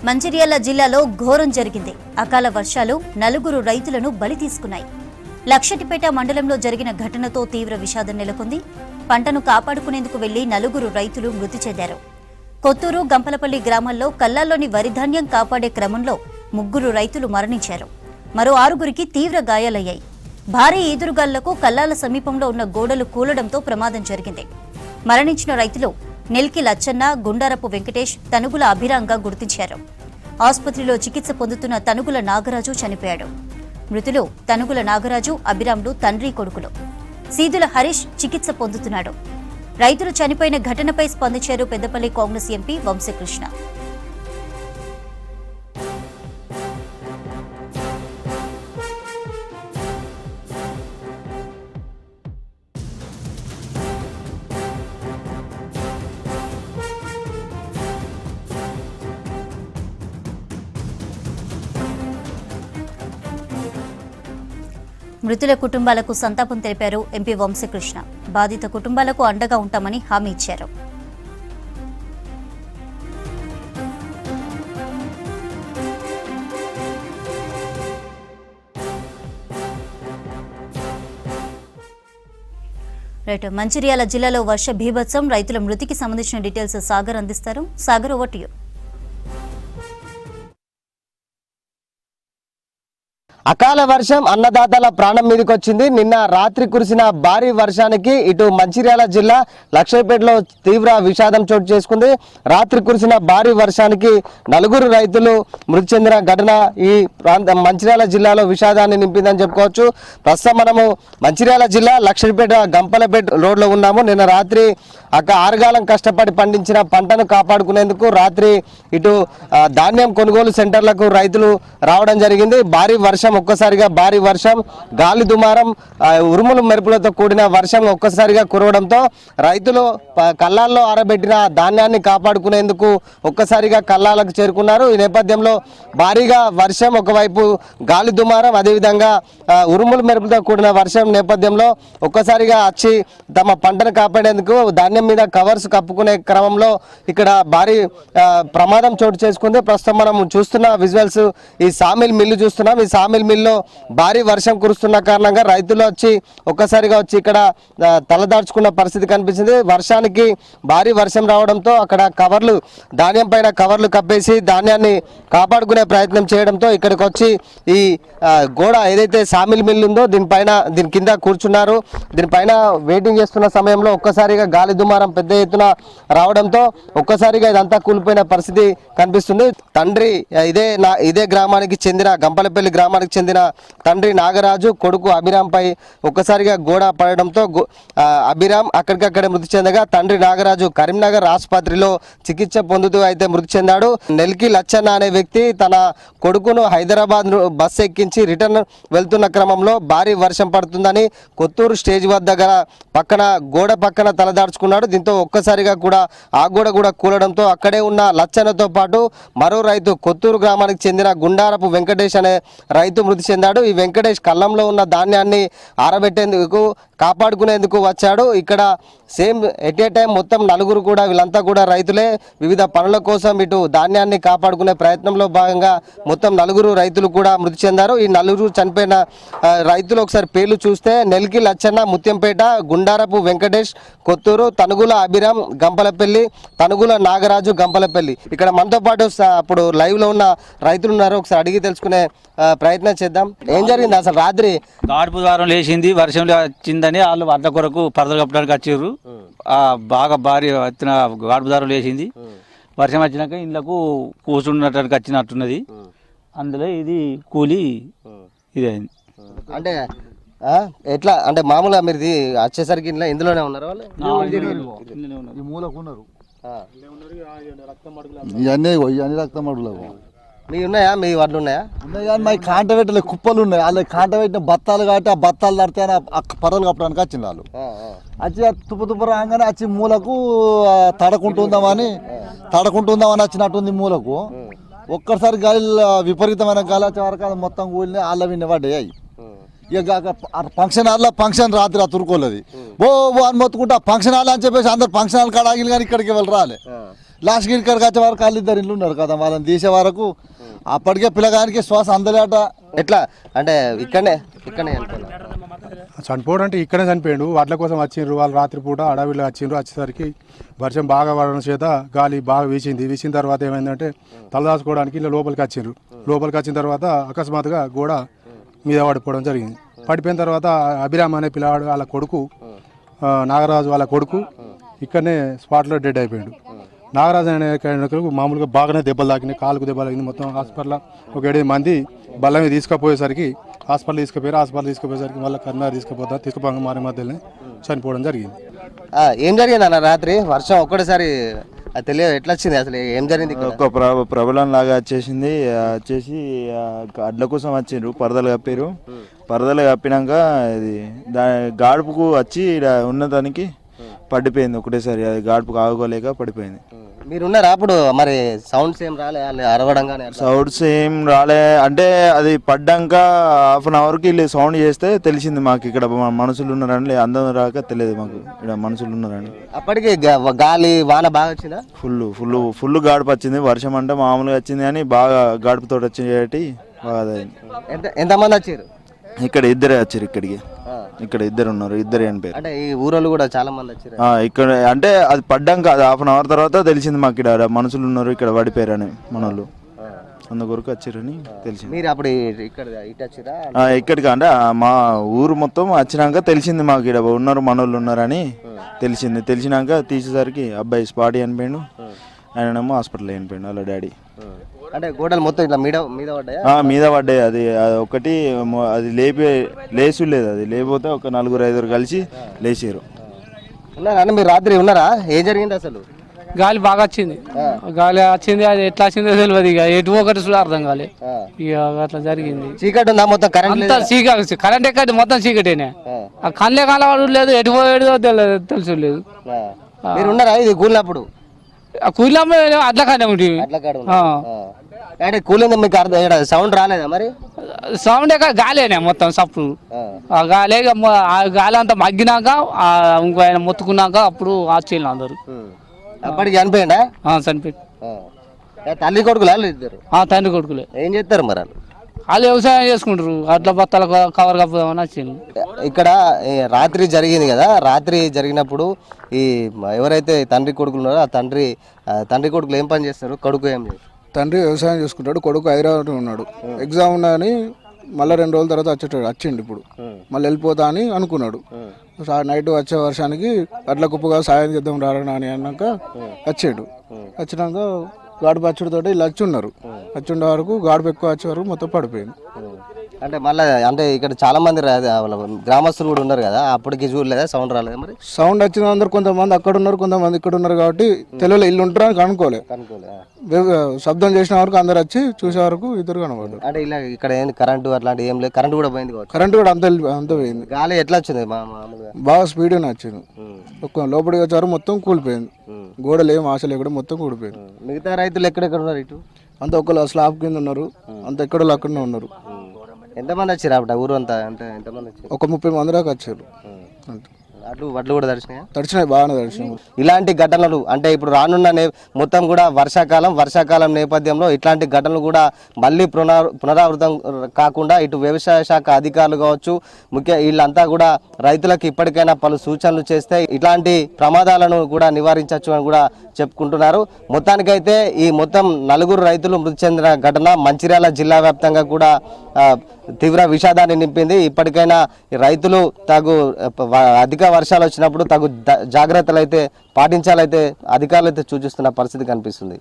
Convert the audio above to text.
మంచిర్యాల జిల్లాలో ఘోరం జరిగింది. అకాల వర్షాలు నలుగురు రైతులను బలి తీసుకున్నాయి. లక్షటిపేట మండలంలో జరిగిన ఘటనతో తీవ్ర విషాదం నెలకొంది. పంటను కాపాడుకునేందుకు వెళ్లి నలుగురు రైతులు మృతి చెందారు. కొత్తూరు, గంపలపల్లి గ్రామాల్లో కల్లాల్లోని వరిధాన్యం కాపాడే క్రమంలో 3 రైతులు మరణించారు. మరో 6గురికి తీవ్ర గాయాలయ్యాయి. భారీ ఈదురుగాలులకు కల్లాల సమీపంలో ఉన్న గోడలు కూలడంతో ప్రమాదం జరిగింది. మరణించిన రైతులు నెల్కి లచ్చన్న, గుండారపు వెంకటేష్, తనుగుల అభిరాంగా గుర్తించారు. ఆసుపత్రిలో చికిత్స పొందుతున్న తనుగుల నాగరాజు చనిపోయాడు. మృతులు తనుగుల నాగరాజు, అభిరాంలు తండ్రి కొడుకులు. సీదుల హరీష్ చికిత్స పొందుతున్నాడు. రైతులు చనిపోయిన ఘటనపై స్పందించారు పెద్దపల్లి కాంగ్రెస్ ఎంపీ వంశీకృష్ణ. మృతుల కుటుంబాలకు సంతాపం తెలిపారు ఎంపీ వంశీకృష్ణ. బాధిత కుటుంబాలకు అండగా ఉంటామని హామీ ఇచ్చారు. మంచిర్యాల జిల్లాలో వర్ష బీభత్సం. రైతుల మృతికి సంబంధించిన డీటెయిల్స్ సాగర్ అందిస్తారు. Sagar, over to you. అకాల వర్షం అన్నదాతల ప్రాణం మీదకి వచ్చింది. నిన్న రాత్రి కురిసిన భారీ వర్షానికి ఇటు మంచిర్యాల జిల్లా లక్షపేటలో తీవ్ర విషాదం చోటు చేసుకుంది. రాత్రి కురిసిన భారీ వర్షానికి 4 రైతులు మృతి చెందిన ఘటన ఈ మంచిర్యాల జిల్లాలో విషాదాన్ని నింపిందని చెప్పుకోవచ్చు. ప్రస్తుతం మనము మంచిర్యాల జిల్లా లక్షపేట గంపలపేట రోడ్లో ఉన్నాము. నిన్న రాత్రి ఆరుగాలం కష్టపడి పండించిన పంటను కాపాడుకునేందుకు రాత్రి ఇటు ధాన్యం కొనుగోలు సెంటర్లకు రైతులు రావడం జరిగింది. ఒక్కసారిగా భారీ వర్షం, గాలి దుమారం, ఉరుములు మెరుపులతో కూడిన వర్షం ఒక్కసారిగా కురవడంతో రైతులు కల్లాల్లో ఆరబెట్టిన ధాన్యాన్ని కాపాడుకునేందుకు ఒక్కసారిగా కల్లాలకు చేరుకున్నారు. ఈ నేపథ్యంలో భారీగా వర్షం, ఒకవైపు గాలి దుమారం, అదేవిధంగా ఉరుములు మెరుపులతో కూడిన వర్షం నేపథ్యంలో ఒక్కసారిగా వచ్చి తమ పంటను కాపాడేందుకు ధాన్యం మీద కవర్స్ కప్పుకునే క్రమంలో ఇక్కడ భారీ ప్రమాదం చోటు చేసుకుంది. ప్రస్తుతం మనం చూస్తున్న విజువల్స్ ఈ సామిల్ మిల్లు చూస్తున్నాం. ఈ సామిల్ మిల్లో భారీ వర్షం కురుస్తున్న కారణంగా రైతులు ఒక్కసారిగా వచ్చి ఇక్కడ తలదార్చుకున్న పరిస్థితి కనిపించింది. వర్షానికి భారీ వర్షం రావడంతో అక్కడ ధాన్యం పైన కవర్లు కప్పేసి ధాన్యాన్ని కాపాడుకునే ప్రయత్నం చేయడంతో ఇక్కడికి వచ్చి ఈ గోడ ఏదైతే సామిల్ మిల్ ఉందో దీని కింద కూర్చున్నారు. దీనిపైన వెయిటింగ్ చేస్తున్న సమయంలో ఒక్కసారిగా గాలి దుమారం పెద్ద ఎత్తున రావడంతో ఒక్కసారిగా ఇదంతా కూలిపోయిన పరిస్థితి కనిపిస్తుంది. తండ్రి ఇదే గ్రామానికి చెందిన గంపలపల్లి గ్రామానికి చెందిన తండ్రి నాగరాజు, కొడుకు అభిరాంపై ఒక్కసారిగా గోడ పడడంతో అభిరాం అక్కడికక్కడే మృతి చెందగా తండ్రి నాగరాజు కరీంనగర్ ఆసుపత్రిలో చికిత్స పొందుతూ అయితే మృతి చెందాడు. నెల్కి లచ్చన్న అనే వ్యక్తి తన కొడుకును హైదరాబాద్ బస్సు ఎక్కించి రిటర్న్ వెళ్తున్న క్రమంలో భారీ వర్షం పడుతుందని కొత్తూరు స్టేజ్ వద్ద గోడ పక్కన తలదార్చుకున్నాడు. దీంతో ఒక్కసారిగా కూడా ఆ గోడ కూడా కూలడంతో అక్కడే ఉన్న లచ్చన్నతో పాటు మరో రైతు కొత్తూరు గ్రామానికి చెందిన గుండారపు వెంకటేష్ అనే రైతు మృతి చెందాడు. ఈ వెంకటేష్ కళ్ళంలో ఉన్న ధాన్యాన్ని ఆరబెట్టేందుకు, కాపాడుకునేందుకు వచ్చాడు. ఇక్కడ సేమ్ ఎట్ ఏ టైం మొత్తం 4 కూడా వీళ్ళంతా కూడా రైతులే. వివిధ పనుల కోసం ఇటు ధాన్యాన్ని కాపాడుకునే ప్రయత్నంలో భాగంగా మొత్తం 4 రైతులు కూడా మృతి చెందారు. ఈ 4 చనిపోయిన రైతులు ఒకసారి పేర్లు చూస్తే నెల్కి లచ్చన్న, ముత్యంపేట, గుండారపు వెంకటేష్, కొత్తూరు, తనుగుల అభిరాం గంపలపల్లి, తనుగుల నాగరాజు గంపలపల్లి. ఇక్కడ మనతో పాటు అప్పుడు లైవ్ లో ఉన్న రైతులు ఉన్నారు. ఒకసారి అడిగి తెలుసుకునే ప్రయత్నం చేద్దాం. ఏం జరిగింది అసలు రాత్రి? గాడుపు ద్వారం లేచింది, వర్షం వచ్చిందని వాళ్ళు వడ్ల కొరకు పరదలు కప్పడానికి వచ్చారు. బాగా భారీ వచ్చిన గాడుపు ద్వారం లేచింది. వర్షం వచ్చినాక ఇళ్ళకు కూర్చున్నటానికి వచ్చినట్టున్నది. అందులో ఇది కూలి ఇది అయింది. అంటే ఎట్లా అంటే మామూలుగా మీరు వచ్చేసరికి ఇందులోనే ఉన్నారు వాళ్ళు? ఇవన్నీ రక్తం అడుగులేవు. మీ ఉన్నాయా? మీ వడ్లు ఉన్నాయా? ఉన్నాయి కానీ మా కాంట పెట్టలే కుప్పలు ఉన్నాయి. వాళ్ళ కాంట పెట్టిన బత్తాలు కాబట్టి ఆ బత్తాలు తడితే పరదలు కప్పడానికి వచ్చింది. వాళ్ళు వచ్చి తుప్పు రాగానే వచ్చి మూలకు తడకుంటుందామని వచ్చినట్టుంది మూలకు. ఒక్కసారి గాలి విపరీతమైన గాలి వచ్చే వరకు అది మొత్తం కూలినాయి. వాళ్ళ విన్న పడ్డాయి. ఇక ఫంక్షన్ హాల్లో ఫంక్షన్ రాత్రి తురుకోలేదు. బో అని మొత్తుకుంటా ఫంక్షన్ హాల్ అని చెప్పేసి అందరు ఫంక్షన్ హాల్ కాడ ఆగిలు కానీ ఇక్కడికి వెళ్ళి రాలే. లాస్ట్ గిడికాడికి వచ్చే వరకు వాళ్ళు ఇద్దరు ఇల్లు ఉన్నారు కదా, వాళ్ళని తీసే వరకు అప్పటికే పిల్లగానికి శ్వాస అందలేట. ఎట్లా అంటే ఇక్కడనే చనిపోవడం అంటే ఇక్కడే చనిపోయాడు. వడ్ల కోసం వచ్చిండ్రు వాళ్ళు, రాత్రిపూట అడవిలో వచ్చిండ్రు. వచ్చేసరికి వర్షం బాగా పడడం చేత గాలి బాగా వీసిన తర్వాత ఏమైందంటే తలదాచుకోవడానికి ఇలా లోపలికి వచ్చిండ్రు. లోపలికి వచ్చిన తర్వాత అకస్మాత్తుగా గోడ మీద పడిపోవడం జరిగింది. పడిపోయిన తర్వాత అభిరామ్ అనే పిల్లవాడు వాళ్ళ కొడుకు, నాగరాజు వాళ్ళ కొడుకు ఇక్కడనే స్పాట్లో డెడ్ అయిపోయాడు. నాగరాజు అనే మామూలుగా బాగానే దెబ్బలు తాకినాయి, కాలుకు దెబ్బలు తాకింది. మొత్తం హాస్పిటల్లో ఒక 7 మంది బల్ల మీద తీసుకుపోయేసరికి హాస్పిటల్ తీసుకుపోయేసరికి మళ్ళీ కర్నాటక తీసుకుపోగా మారే మధ్యలోనే చనిపోవడం జరిగింది. ఏం జరిగింది అన్న రాత్రి? వర్షం ఒక్కటేసారి తెలియదు, ఎట్లా వచ్చింది అసలు, ఏం జరిగింది? ఒక ప్రబలం లాగా వచ్చేసి అడ్ల కోసం వచ్చిండ్రు, పరదలు కప్పారు. పరదలు కప్పినాక ఇది గాడుపుకు వచ్చి ఇక్కడ ఉన్నదానికి పడిపోయింది ఒకటేసారి. అది గాడుపుకు ఆగుకోలేక పడిపోయింది. మీరున్నారా అప్పుడు? మరి సౌండ్స్ ఏం రాలే అరవడం కానీ? సౌండ్స్ ఏం రాలే అంటే అది పడ్డాక ½ వీళ్ళు సౌండ్ చేస్తే తెలిసింది మాకు ఇక్కడ మనుషులు ఉన్నారని. అందరం రాక తెలియదు మాకు ఇక్కడ మనుషులు ఉన్నారని. అప్పటికి గాలి వాన బాగా వచ్చిందా? ఫుల్ గాడుపు వచ్చింది. వర్షం అంటే మామూలుగా వచ్చింది కానీ బాగా గాడుపుతో వచ్చి బాగా ఎంతమంది వచ్చారు? ఇక్కడ ఇద్దరే వచ్చారు. ఇక్కడ ఇద్దరు ఉన్నారు, ఇద్దరు చనిపోయారు. అంటే ఈ ఊరోళ్ళు కూడా చాలా మంది వచ్చారు ఇక్కడ. అంటే అది పడ్డాక అది ½ తర్వాత తెలిసింది మాకు ఇక్కడ మనుషులు ఉన్నారు, ఇక్కడ పడిపోయారని మనోళ్ళు. అందుకొరకు వచ్చారని తెలిసింది. మీరు అప్పుడు ఇక్కడ ఇటు వచ్చిరా? ఇక్కడికి అంటే మా ఊరు మొత్తం వచ్చినాక తెలిసింది మాకు ఇక్కడ ఉన్నారు మనోళ్ళు ఉన్నారని తెలిసింది. తెలిసినాక తీసేసరికి అబ్బాయి స్పాట్ చనిపోయాడు, ఆయనేమో హాస్పిటల్ చనిపోయాడు వాళ్ళ డాడీ. అంటే గోడలు మొత్తం ఇట్లా మీద పడ్డాయి? మీద పడ్డాయి. అది ఒకటి అది లేసు లేదు, అది లేకపోతే ఒక 4-5 కలిసి లేచారు. ఉన్నారా మీరు రాత్రి? ఉన్నారా? ఏం జరిగింది అసలు? గాలి బాగా వచ్చింది, అది ఎట్లా వచ్చిందో తెలియదు. ఇక ఎటు ఒకటి కూడా అర్థం కాలే. ఇక అట్లా జరిగింది. చీకటి ఉందా మొత్తం? కరెంట్ ఎక్కడి మొత్తం చీకటేనే. ఆ కళ్ళే కలవాడు లేదు, ఎటు పోయేదో తెలుసు లేదు. మీరు ఉన్నారా ఇది కూలినప్పుడు? కూలినప్పుడు అట్లా కానే ఉంటుంది. అంటే కూలింది మీకు అర్థం సౌండ్ రాలేదా మరి? సౌండ్ ఎక్కడ గాలేనే మొత్తం సప్పుడు. ఆ గాలి గాలి అంతా మగ్గినాక ఇంకో ఆయన మొత్తుకున్నాక అప్పుడు ఆశ్చర్యం అందరు. అప్పటికి చనిపోయిందా? చనిపోయింది. తల్లి కొడుకులు ఇద్దరు? తండ్రి కొడుకులే. ఏం చేస్తారు మరి వాళ్ళు వ్యవసాయం చేసుకుంటారు, అట్లా బత్తాల కవర్ కప్పుదామని వచ్చింది. ఇక్కడ రాత్రి జరిగింది కదా, రాత్రి జరిగినప్పుడు ఈ ఎవరైతే తండ్రి కొడుకులు ఉన్నారో ఆ తండ్రి కొడుకులు ఏం పని చేస్తారు? కొడుకు ఏం చేస్తారు? తండ్రి వ్యవసాయం చేసుకుంటాడు, కొడుకు హైదరాబాద్ ఉన్నాడు. ఎగ్జామ్ ఉన్నాయని మళ్ళీ 2 రోజుల తర్వాత వచ్చిండు. ఇప్పుడు మళ్ళీ వెళ్ళిపోతా అని అనుకున్నాడు. నైట్ వచ్చే వర్షానికి అట్ల కుప్పగా సాయం చేద్దాం రారా అని అన్నాక వచ్చినాక గాడుపు వచ్చుడితోటి ఇలా వచ్చి ఉన్నారు. వచ్చుండే వరకు గాడుపు ఎక్కువ వచ్చే వరకు మొత్తం పడిపోయింది. అంటే మళ్ళీ అంటే ఇక్కడ చాలా మంది గ్రామస్తులు కూడా ఉన్నారు కదా, అప్పటికి చూడలేదా? సౌండ్ రాలేదా మరి? సౌండ్ వచ్చిన అందరు కొంతమంది అక్కడ ఉన్నారు, కొంతమంది ఇక్కడ ఉన్నారు కాబట్టి తెలియలే ఇల్లు ఉంటారని అనుకోలే. శబ్దం చేసిన వరకు అందరు వచ్చి చూసే వరకు ఇద్దరు కనబడ్డారు. అంటే ఇలా ఇక్కడ ఏంది కరెంటు అట్లాంటి ఏం లేదు? కరెంటు కూడా పోయింది? కరెంటు కూడా అంత పోయింది. గాలి ఎట్లా వచ్చింది? మామూలుగా బాగా స్పీడ్గానే వచ్చింది. లోపలికి వచ్చారు మొత్తం కూలిపోయింది. గోడలు ఏం ఆశ లేకుండా మొత్తం కూలిపోయింది. మిగతా రైతులు ఎక్కడెక్కడ ఉన్నారు? ఇటు అంత ఒకళ్ళు స్లాబ్ కింద ఉన్నారు, అంత ఎక్కడో అక్కడనే ఉన్నారు. ఎంతమంది వచ్చారు అప్పుడు ఊరు అంతా? అంటే ఎంతమంది వచ్చారు? ఒక 30 మంది దాకా వచ్చారు. వడ్లు కూడా తడిచినాయి, బాగానే తడిచినాయి. ఇలాంటి ఘటనలు అంటే ఇప్పుడు రానున్న మొత్తం కూడా వర్షాకాలం నేపథ్యంలో ఇట్లాంటి ఘటనలు కూడా మళ్ళీ పునరావృతం కాకుండా ఇటు వ్యవసాయ శాఖ అధికారులు కావచ్చు, వీళ్ళంతా కూడా రైతులకు ఇప్పటికైనా పలు సూచనలు చేస్తే ఇట్లాంటి ప్రమాదాలను కూడా నివారించవచ్చు అని కూడా చెప్పుకుంటున్నారు. మొత్తానికైతే ఈ మొత్తం 4 రైతులు మృతి చెందిన ఘటన మంచిర్యాల జిల్లా వ్యాప్తంగా కూడా తీవ్ర విషాదాన్ని నింపింది. ఇప్పటికైనా రైతులు అధిక వర్షాలు వచ్చినప్పుడు తగు జాగ్రత్తలు అయితే పాటించాలైతే అధికారులు అయితే సూచిస్తున్న పరిస్థితి కనిపిస్తుంది.